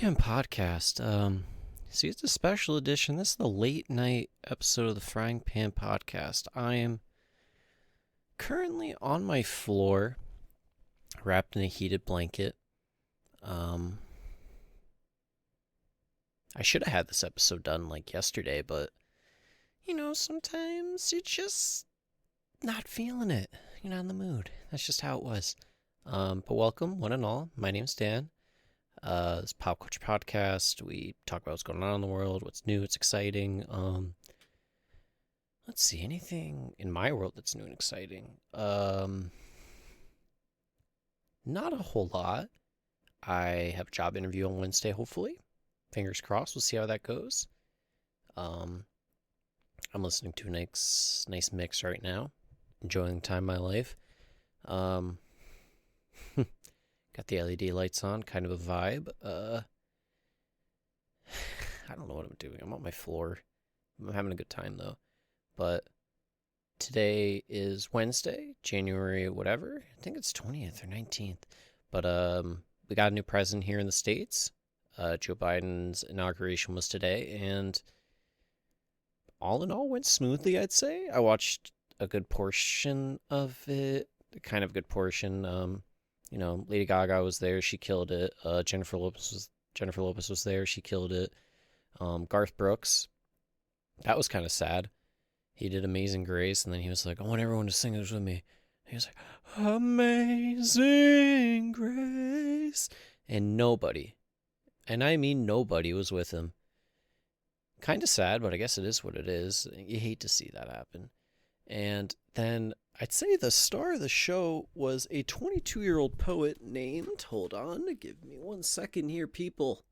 Pan Podcast. See, it's a special edition. This is the late night episode of the Frying Pan Podcast. I am currently on my floor, wrapped in a heated blanket. Um, I should have had this episode done like yesterday, but sometimes you're just not feeling it. You're not in the mood. That's just how it was. But welcome, one and all. My name's Dan. This Pop Culture Podcast. We talk about what's going on in the world, what's new, what's exciting. Let's see, anything in my world that's new and exciting. Not a whole lot. I have a job interview on Wednesday, hopefully. Fingers crossed. We'll see how that goes. I'm listening to a nice mix right now. Enjoying the time of my life. Got the LED lights on, kind of a vibe. I don't know what I'm doing. I'm on my floor. I'm having a good time though. But today is Wednesday, January whatever. I think it's 20th or 19th. But we got a new president here in the States. Joe Biden's inauguration was today, and all in all went smoothly, I'd say. I watched a good portion of it, kind of good portion. Lady Gaga was there, she killed it. Jennifer Lopez was there, she killed it. Garth Brooks, that was kind of sad. He did Amazing Grace, and then he was like, I want everyone to sing this with me. He was like, Amazing Grace. And nobody, and I mean nobody, was with him. Kind of sad, but I guess it is what it is. You hate to see that happen. And then I'd say the star of the show was a 22-year-old poet named, hold on, give me 1 second here, people,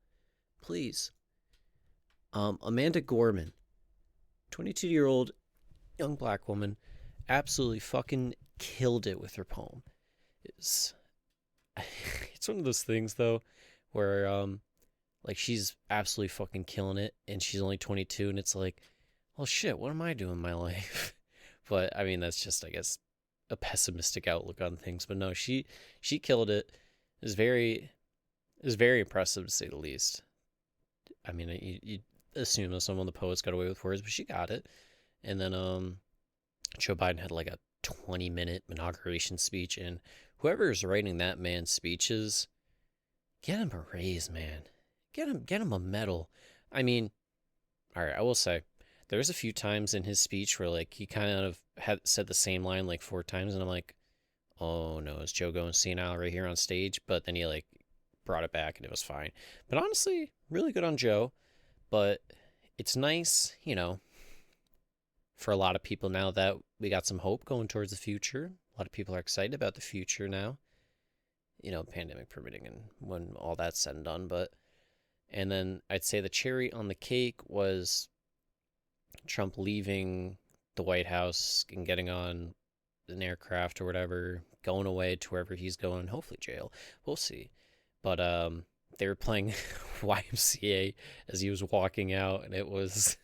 please. Amanda Gorman, 22-year-old young black woman, absolutely fucking killed it with her poem. It's one of those things though, where she's absolutely fucking killing it, and she's only 22, and it's like, well, shit, what am I doing in my life? But I mean, that's just, I guess, a pessimistic outlook on things. But no, she killed it. It was very impressive, to say the least. I mean, you assume that some of the poets got away with words, but she got it. And then Joe Biden had like a 20-minute inauguration speech, and whoever is writing that man's speeches, get him a raise, man. Get him a medal. I mean, all right, I will say, there's a few times in his speech where like he kind of had said the same line like 4 times, and I'm like, oh no, is Joe going senile right here on stage? But then he like brought it back and it was fine. But honestly, really good on Joe. But it's nice, for a lot of people now that we got some hope going towards the future. A lot of people are excited about the future now. Pandemic permitting and when all that's said and done. And then I'd say the cherry on the cake was Trump leaving the White House and getting on an aircraft or whatever, going away to wherever he's going, hopefully jail. We'll see. But they were playing YMCA as he was walking out, and it was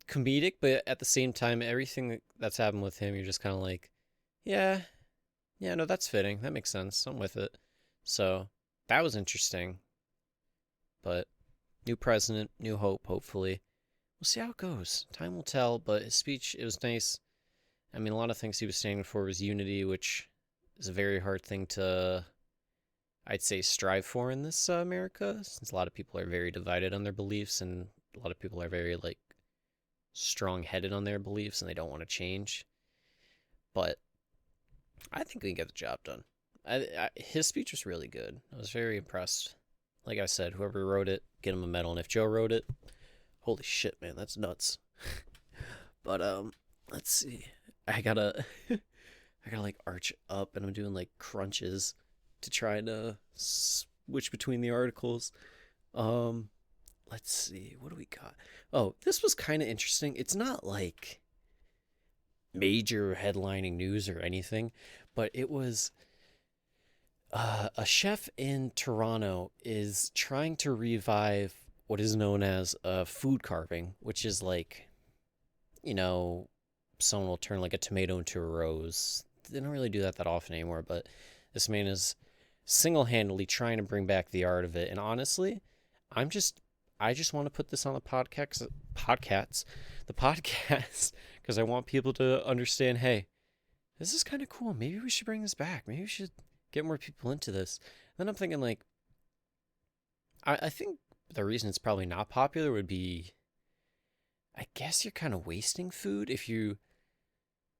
comedic, but at the same time, everything that's happened with him, you're just kind of like, yeah, no, that's fitting. That makes sense. I'm with it. So that was interesting. But new president, new hope, hopefully. We'll see how it goes. Time will tell, but his speech, it was nice. I mean, a lot of things he was standing for was unity, which is a very hard thing to, I'd say, strive for in this America, since a lot of people are very divided on their beliefs, and a lot of people are very, strong-headed on their beliefs, and they don't want to change. But I think we can get the job done. His speech was really good. I was very impressed. Like I said, whoever wrote it, get him a medal. And if Joe wrote it, holy shit, man, that's nuts. But let's see. I gotta arch up, and I'm doing crunches to try to switch between the articles. Let's see, what do we got? Oh, this was kind of interesting. It's not major headlining news or anything, but it was a chef in Toronto is trying to revive what is known as food carving, which is someone will turn a tomato into a rose. They don't really do that often anymore, but this man is single-handedly trying to bring back the art of it. And honestly, I'm just I just want to put this on the podcast because I want people to understand, hey, this is kind of cool. Maybe we should bring this back. Maybe we should get more people into this. Then I'm thinking like I think the reason it's probably not popular would be I guess you're kind of wasting food if you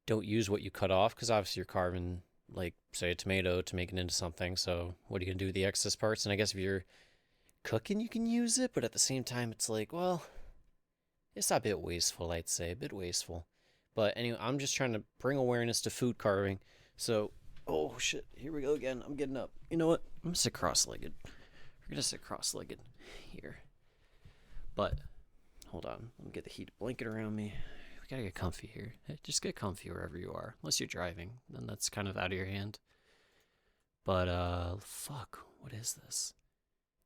don't use what you cut off, because obviously you're carving, like, say, a tomato to make it into something. So what are you going to do with the excess parts? And I guess if you're cooking, you can use it, but at the same time, it's like, well, it's a bit wasteful, I'd say, a bit wasteful. But anyway, I'm just trying to bring awareness to food carving. So, oh shit, here we go again. I'm getting up. You know what? I'm gonna sit cross-legged. We're gonna sit cross-legged here. But hold on, let me get the heated blanket around me. We gotta get comfy here. Just get comfy wherever you are. Unless you're driving, then that's kind of out of your hand. But fuck, what is this?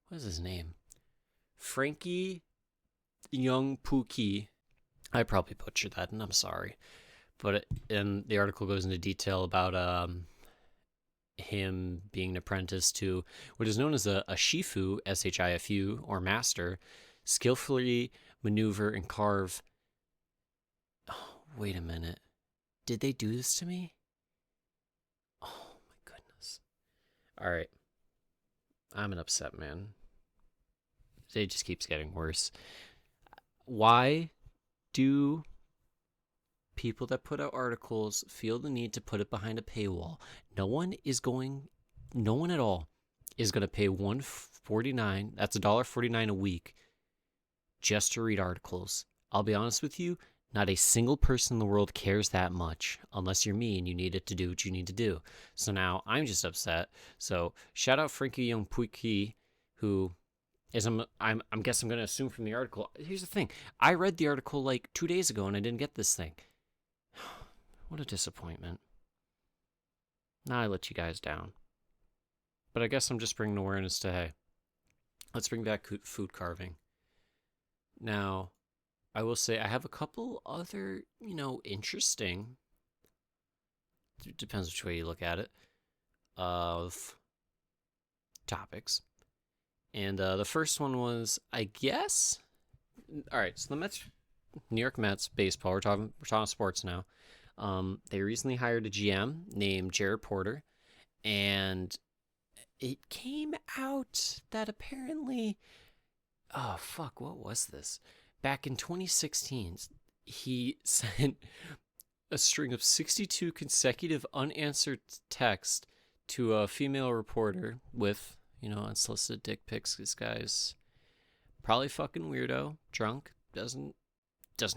What is his name? Frankie Young Pookie. I probably butchered that, and I'm sorry. But and the article goes into detail about him being an apprentice to what is known as a shifu, SHIFU, or master, skillfully maneuver and carve. Oh, wait a minute. Did they do this to me? Oh my goodness. All right. I'm an upset man. It just keeps getting worse. Why do people that put out articles feel the need to put it behind a paywall? No one at all is going to pay $1.49, that's $1.49 a week, just to read articles. I'll be honest with you, not a single person in the world cares that much, unless you're me and you need it to do what you need to do. So now I'm just upset. So shout out Frankie Young Pookie, who is I'm guess I'm going to assume from the article. Here's the thing. I read the article like 2 days ago and I didn't get this thing. What a disappointment. Now I let you guys down. But I guess I'm just bringing awareness to, hey, let's bring back food carving. Now, I will say I have a couple other, interesting, depends which way you look at it, of topics. And the first one was, I guess, all right, so the New York Mets baseball, we're talking sports now. They recently hired a GM named Jared Porter, and it came out that apparently, oh fuck, what was this? Back in 2016, he sent a string of 62 consecutive unanswered texts to a female reporter with, unsolicited dick pics. This guy's probably fucking weirdo, drunk, doesn't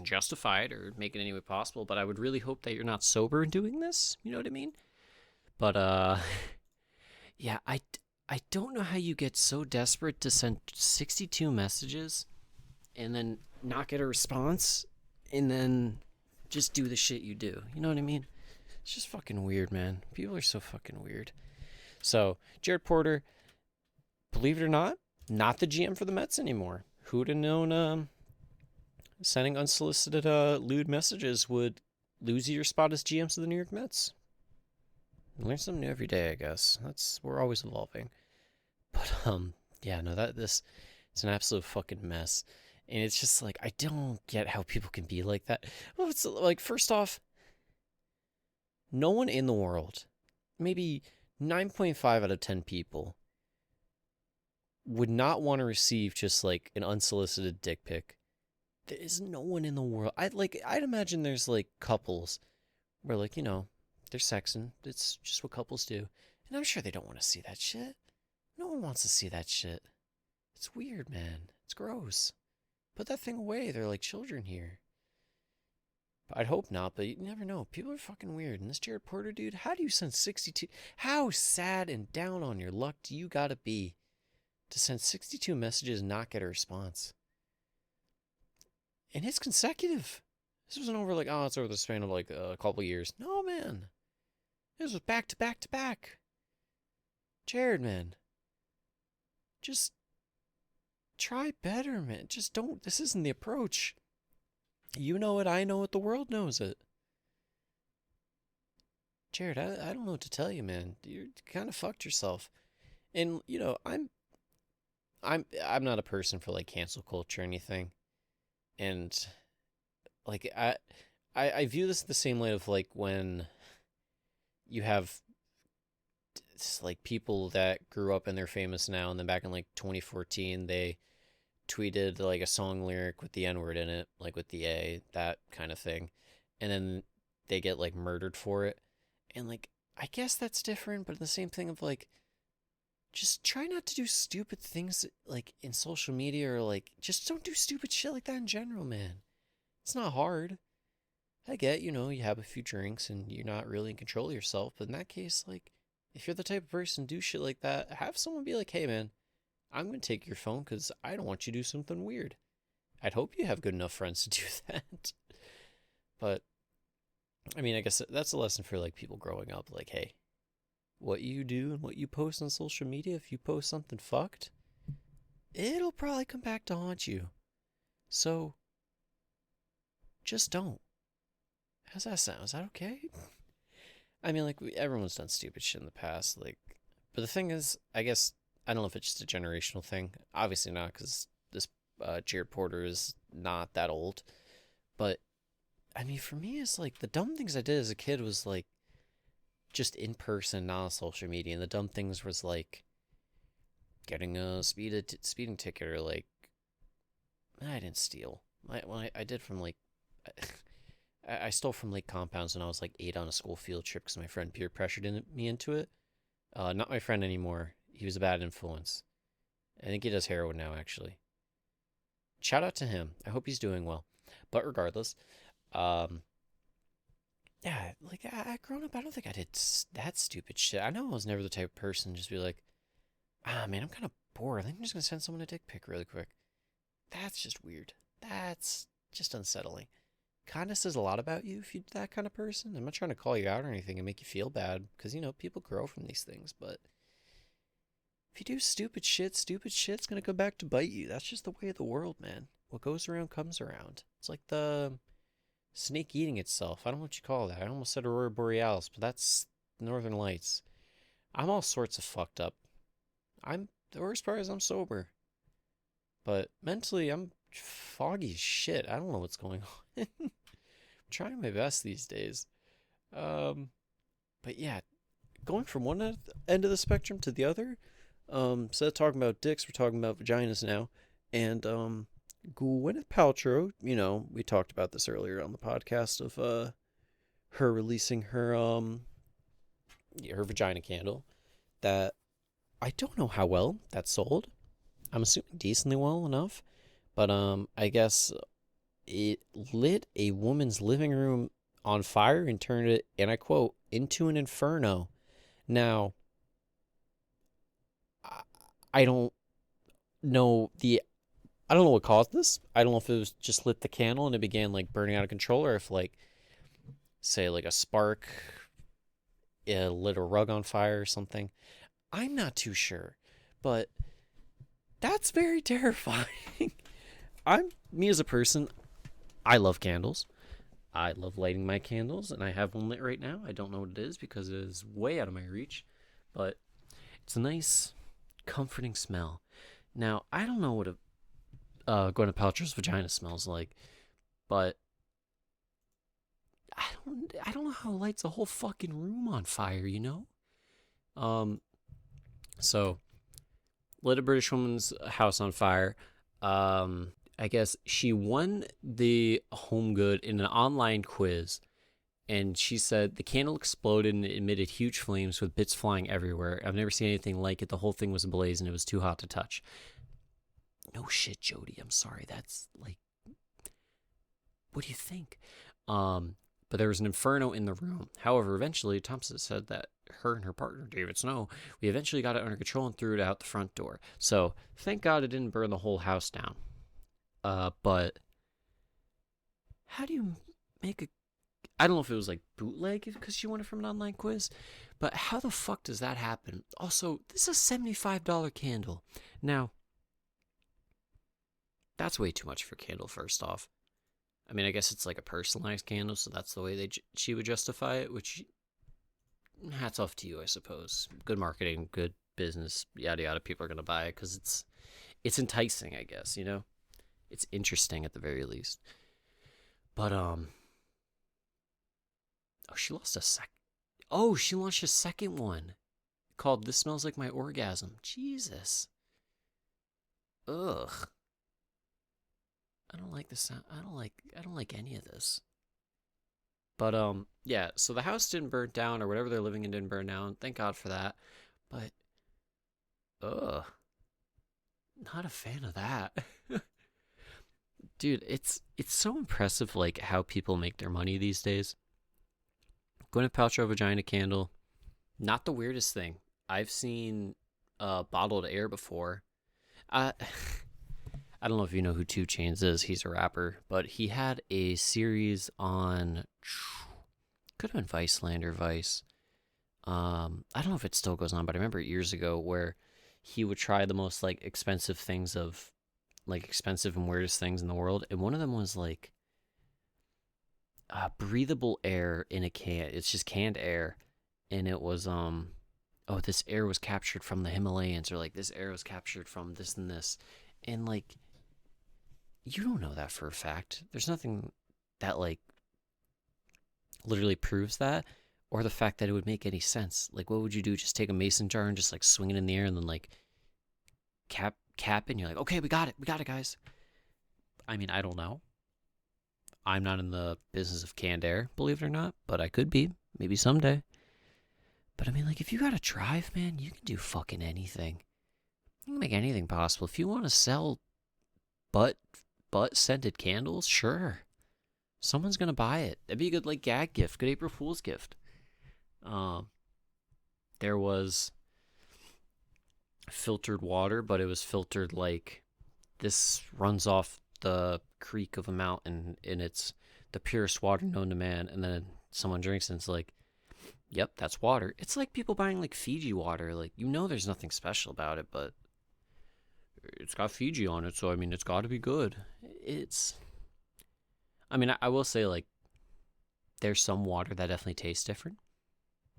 justify it or make it any way possible, but I would really hope that you're not sober in doing this. You know what I mean? But yeah, I don't know how you get so desperate to send 62 messages and then not get a response and then just do the shit you do. You know what I mean? It's just fucking weird, man. People are so fucking weird. So Jared Porter, believe it or not the GM for the Mets anymore. Who'd have known sending unsolicited lewd messages would lose you your spot as GMs of the New York Mets? Learn something new every day, I guess. We're always evolving. But yeah, no, it's an absolute fucking mess. And it's just like, I don't get how people can be like that. Well, it's like, first off, no one in the world, maybe 9.5 out of 10 people, would not want to receive just like an unsolicited dick pic. There is no one in the world. I'd imagine there's like couples where, like, they're sexing. It's just what couples do. And I'm sure they don't want to see that shit. No one wants to see that shit. It's weird, man. It's gross. Put that thing away. They're like children here. I'd hope not, but you never know. People are fucking weird. And this Jared Porter dude, how do you send 62? How sad and down on your luck do you gotta be to send 62 messages and not get a response? And it's consecutive. This wasn't over like, oh, it's over the span of like a couple years. No, man. This was back to back to back. Jared, man. Just try better, man. Just don't. This isn't the approach. You know it. I know it. The world knows it. Jared, I don't know what to tell you, man. You kind of fucked yourself. And I'm not a person for like cancel culture or anything. And like I view this the same way of like when you have like people that grew up and they're famous now, and then back in like 2014 they tweeted like a song lyric with the N word in it, like with the A, that kind of thing, and then they get like murdered for it. And like, I guess that's different, but the same thing of like, just try not to do stupid things like in social media, or like, just don't do stupid shit like that in general, man. It's not hard. I get, you have a few drinks and you're not really in control of yourself, but in that case, like, if you're the type of person to do shit like that, have someone be like, hey, man, I'm going to take your phone because I don't want you to do something weird. I'd hope you have good enough friends to do that. But, I mean, I guess that's a lesson for, like, people growing up. Like, hey, what you do and what you post on social media, if you post something fucked, it'll probably come back to haunt you. So, just don't. How's that sound? Is that okay? I mean, like, everyone's done stupid shit in the past. Like, but the thing is, I guess, I don't know if it's just a generational thing. Obviously not, because this Jared Porter is not that old. But, I mean, for me, it's like the dumb things I did as a kid was like just in person, not on social media. And the dumb things was like getting a speeding ticket, or like, I didn't steal. I did from like, I stole from Lake Compounds when I was like 8 on a school field trip because my friend peer pressured me into it. Not my friend anymore. He was a bad influence. I think he does heroin now, actually. Shout out to him. I hope he's doing well. But regardless, um, yeah, like growing up, I don't think I did that stupid shit. I know I was never the type of person to just be like, man, I'm kind of bored. I think I'm just gonna send someone a dick pic really quick. That's just weird. That's just unsettling. Kind of says a lot about you if you're that kind of person. I'm not trying to call you out or anything and make you feel bad, because people grow from these things. But if you do stupid shit's gonna come back to bite you. That's just the way of the world, man. What goes around comes around. It's like the snake eating itself. I don't know what you call that. I almost said Aurora Borealis, but that's Northern Lights. I'm all sorts of fucked up. The worst part is I'm sober, but mentally I'm foggy as shit. I don't know what's going on. I'm trying my best these days. Um, but yeah, going from one end of the spectrum to the other. Instead of talking about dicks, we're talking about vaginas now. And Gwyneth Paltrow, we talked about this earlier on the podcast of her releasing her vagina candle. That I don't know how well that sold. I'm assuming decently well enough, but I guess it lit a woman's living room on fire and turned it, and I quote, into an inferno. Now, I don't know I don't know what caused this. I don't know if it was just lit the candle and it began like burning out of control, or if like, say, like a spark lit a rug on fire or something. I'm not too sure, but that's very terrifying. Me as a person, I love candles. I love lighting my candles, and I have one lit right now. I don't know what it is because it is way out of my reach, but it's a nice, comforting smell. Now, I don't know what a Gwyneth Paltrow's vagina smells like, but I don't know how it lights a whole fucking room on fire, Um, so lit a British woman's house on fire. I guess she won the home good in an online quiz, and she said the candle exploded and it emitted huge flames with bits flying everywhere. I've never seen anything like it. The whole thing was ablaze and it was too hot to touch. No shit, Jody. I'm sorry. That's like, what do you think? But there was an inferno in the room. However, eventually, Thompson said that her and her partner, David Snow, we eventually got it under control and threw it out the front door. So thank God it didn't burn the whole house down. But how do you make a... I don't know if it was like bootleg because she won it from an online quiz, but how the fuck does that happen? Also, this is a $75 candle. Now, that's way too much for a candle, first off. I mean, I guess it's like a personalized candle, so that's the way she would justify it, which, hats off to you, I suppose. Good marketing, good business, yada yada, people are gonna buy it because it's enticing, I guess. It's interesting at the very least. But oh, she lost a sec. Oh, she launched a second one called "This Smells Like My Orgasm." Jesus. Ugh. I don't like this sound. I don't like any of this. But yeah, so the house didn't burn down or whatever they're living in didn't burn down. Thank God for that. But ugh, not a fan of that. Dude, it's so impressive like how people make their money these days. Gwyneth Paltrow vagina candle, not the weirdest thing. I've seen bottled air before. Uh I don't know if you know who 2 Chainz is. He's a rapper, but he had a series on, could have been Viceland or Vice. I don't know if it still goes on, but I remember years ago where he would try the most like expensive things of like expensive and weirdest things in the world, and one of them was like breathable air in a can. It's just canned air, and it was oh, this air was captured from the Himalayas, or like this air was captured from this and this, and like you don't know that for a fact. There's nothing that like literally proves that, or the fact that it would make any sense. Like, what would you do? Just take a mason jar and just like swing it in the air and then like cap it, and you're like, okay, we got it, guys. I mean, I don't know. I'm not in the business of canned air, believe it or not, but I could be, maybe someday. But I mean, like, if you got to drive, man, you can do fucking anything. You can make anything possible. If you want to sell butt scented candles, sure. Someone's gonna buy it. That'd be a good like gag gift, good April Fool's gift. There was filtered water, but it was filtered like this runs off the creek of a mountain and it's the purest water known to man, and then someone drinks and it's like, yep, that's water. It's like people buying like Fiji water. Like, there's nothing special about it, but it's got Fiji on it, so I mean, it's got to be good. I mean, I will say, like, there's some water that definitely tastes different.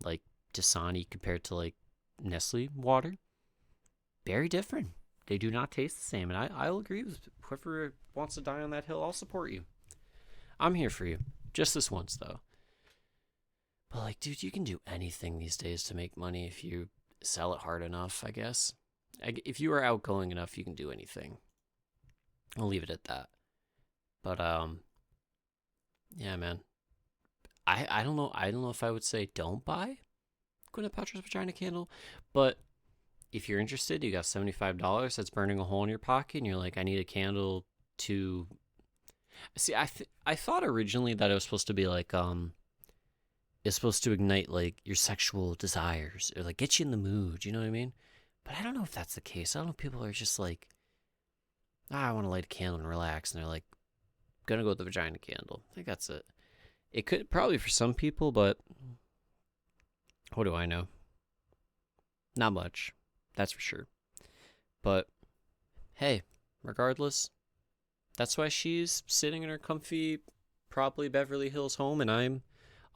Like, Dasani compared to, like, Nestle water. Very different. They do not taste the same. And I'll agree with whoever wants to die on that hill. I'll support you. I'm here for you. Just this once, though. But, like, dude, you can do anything these days to make money if you sell it hard enough, I guess. If you are outgoing enough, you can do anything. I'll leave it at that. But, yeah, man. I don't know. I don't know if I would say don't buy Gwyneth Paltrow's vagina candle, but if you're interested, you got $75 that's burning a hole in your pocket, and you're like, I need a candle to. See, I thought originally that it was supposed to be like it's supposed to ignite like your sexual desires or like get you in the mood. You know what I mean? But I don't know if that's the case. I don't know if people are just like, I want to light a candle and relax, and they're like, gonna go with the vagina candle. I think that's it. It could probably for some people, but what do I know? Not much, that's for sure. But hey, regardless, that's why she's sitting in her comfy, probably Beverly Hills home, and I'm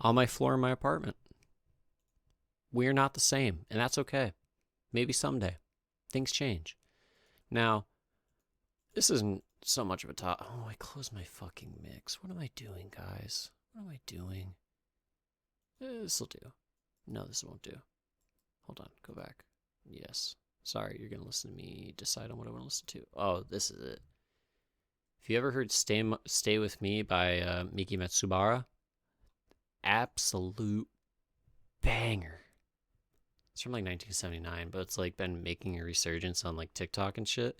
on my floor in my apartment. We're not the same, and that's okay. Maybe someday. Things change. Now, this isn't so much of a top. Oh, I closed my fucking mix. What am I doing, guys? What am I doing? This'll do. No, this won't do. Hold on. Go back. Yes. Sorry, you're going to listen to me decide on what I want to listen to. Oh, this is it. If you ever heard Stay With Me by Miki Matsubara, absolute banger. It's from like 1979, but it's like been making a resurgence on like TikTok and shit.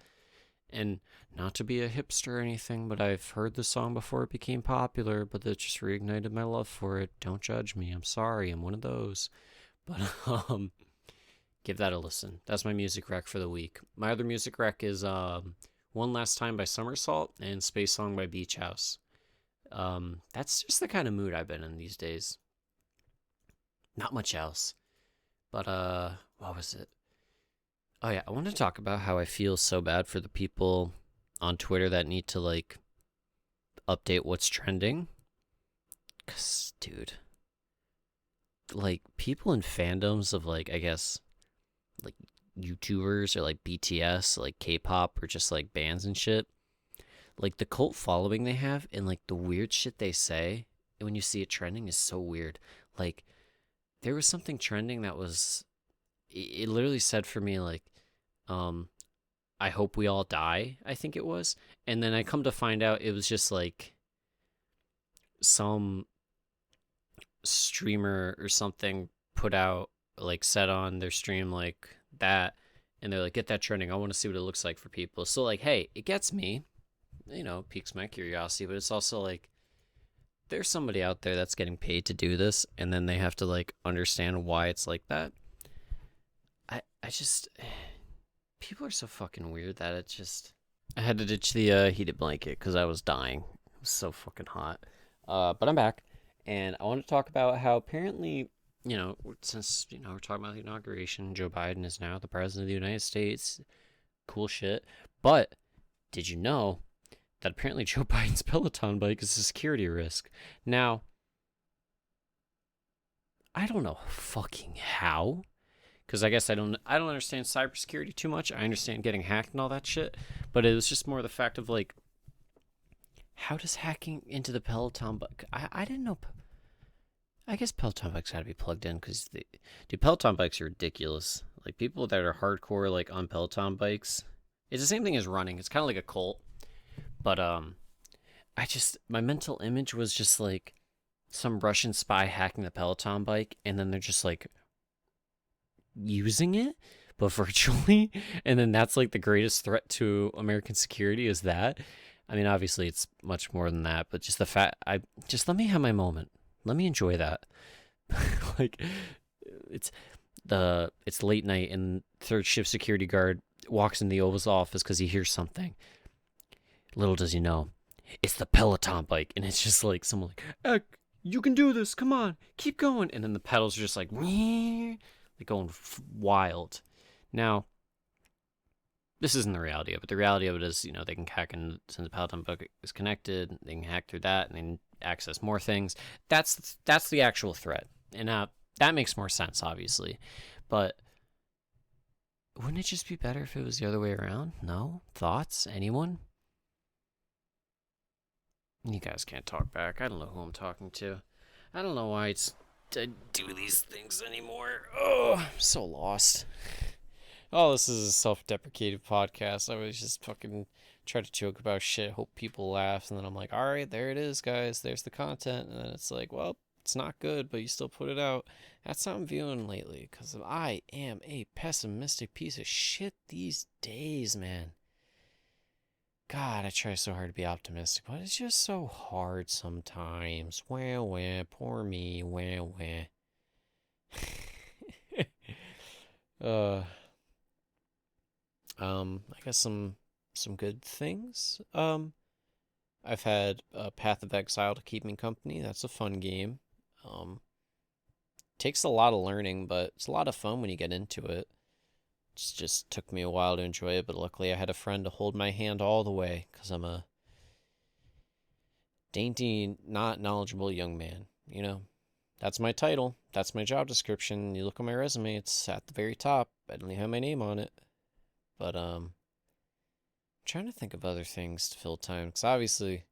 And not to be a hipster or anything, but I've heard the song before it became popular, but that just reignited my love for it. Don't judge me. I'm sorry. I'm one of those. But give that a listen. That's my music rec for the week. My other music rec is One Last Time by Somersault and Space Song by Beach House. That's just the kind of mood I've been in these days. Not much else. But what was it? Oh yeah, I want to talk about how I feel so bad for the people on Twitter that need to like update what's trending. 'Cause, dude, like people in fandoms of like, I guess, like YouTubers or like BTS, like K-pop or just like bands and shit, like the cult following they have and like the weird shit they say when you see it trending is so weird. Like there was something trending that was it literally said for me like um I hope we all die, I think it was. And then I come to find out it was just like some streamer or something put out like said on their stream like that, and they're like, get that trending, I want to see what it looks like for people. So like, hey, it gets me, piques my curiosity, but it's also like there's somebody out there that's getting paid to do this, and then they have to like understand why it's like that. I just people are so fucking weird that it just I had to ditch the heated blanket because I was dying. It was so fucking hot. But I'm back, and I want to talk about how apparently, since we're talking about the inauguration, Joe Biden is now the president of the United States. Cool shit. But did you know that apparently Joe Biden's Peloton bike is a security risk? Now, I don't know fucking how, because I guess I don't understand cybersecurity too much. I understand getting hacked and all that shit, but it was just more the fact of like, how does hacking into the Peloton bike? I didn't know. I guess Peloton bikes got to be plugged in because dude, Peloton bikes are ridiculous. Like people that are hardcore like on Peloton bikes, it's the same thing as running. It's kind of like a cult, but my mental image was just like some Russian spy hacking the Peloton bike, and then they're just like using it, but virtually, and then that's like the greatest threat to American security is that. I mean, obviously it's much more than that, but just the fact I just let me have my moment. Let me enjoy that. Like it's it's late night and third shift security guard walks in the Oval's office because he hears something. Little does he know, it's the Peloton bike, and it's just like someone like, you can do this. Come on, keep going. And then the pedals are just like, they're going wild. Now, this isn't the reality of it. The reality of it is, they can hack in since the Peloton bike is connected. They can hack through that and then access more things. That's the actual threat, and that makes more sense, obviously. But wouldn't it just be better if it was the other way around? No thoughts? Anyone? You guys can't talk back. I don't know who I'm talking to. I don't know why I do these things anymore. Oh, I'm so lost. Oh, this is a self-deprecative podcast. I was just fucking try to joke about shit, hope people laugh, and then I'm like, all right, there it is, guys. There's the content. And then it's like, well, it's not good, but you still put it out. That's how I'm viewing lately, because I am a pessimistic piece of shit these days, man. God, I try so hard to be optimistic, but it's just so hard sometimes. Wah, poor me, wah. uh, I guess some good things. I've had Path of Exile to keep me company. That's a fun game. Takes a lot of learning, but it's a lot of fun when you get into it. It just took me a while to enjoy it, but luckily I had a friend to hold my hand all the way, because I'm a dainty, not knowledgeable young man. That's my title. That's my job description. You look at my resume, it's at the very top. I don't even have my name on it. But I'm trying to think of other things to fill time, because obviously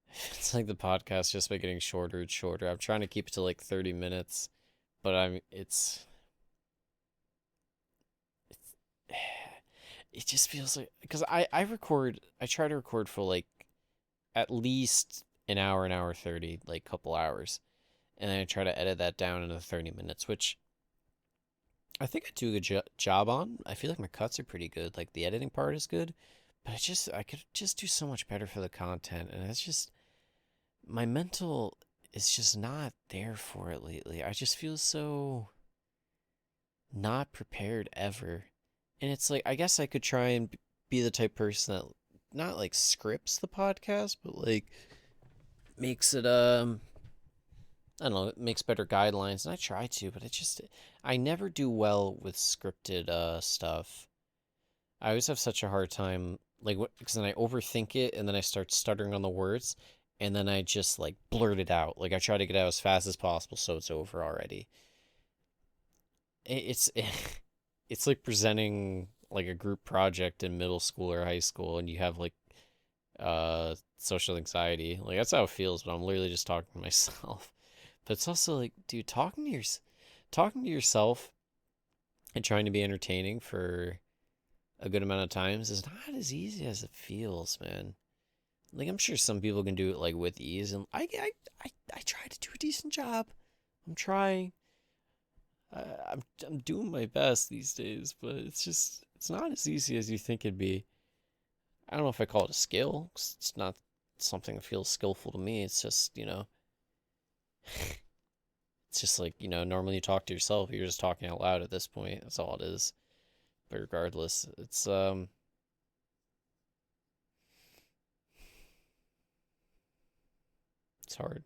it's like the podcast just by getting shorter and shorter. I'm trying to keep it to like 30 minutes, but it just feels like, because I try to record for like at least an hour 30, like couple hours, and then I try to edit that down into 30 minutes, which I think I do a good job on. I feel like my cuts are pretty good, like the editing part is good, but I could just do so much better for the content, and it's just my mental is just not there for it lately. I just feel so not prepared ever. And it's like, I guess I could try and be the type of person that not like scripts the podcast, but like makes it I don't know, it makes better guidelines, and I try to, but I never do well with scripted stuff. I always have such a hard time, like, because then I overthink it, and then I start stuttering on the words, and then I just like blurt it out. Like I try to get it out as fast as possible, so it's over already. It's it's like presenting like a group project in middle school or high school, and you have like social anxiety. Like that's how it feels, but I'm literally just talking to myself. But it's also like, dude, talking to yourself and trying to be entertaining for a good amount of times is not as easy as it feels, man. Like I'm sure some people can do it like with ease, and I try to do a decent job. I'm trying. I'm doing my best these days, but it's not as easy as you think it'd be. I don't know if I call it a skill, 'cause it's not something that feels skillful to me. It's just, it's just like, normally you talk to yourself, you're just talking out loud at this point. That's all it is. But regardless, it's hard.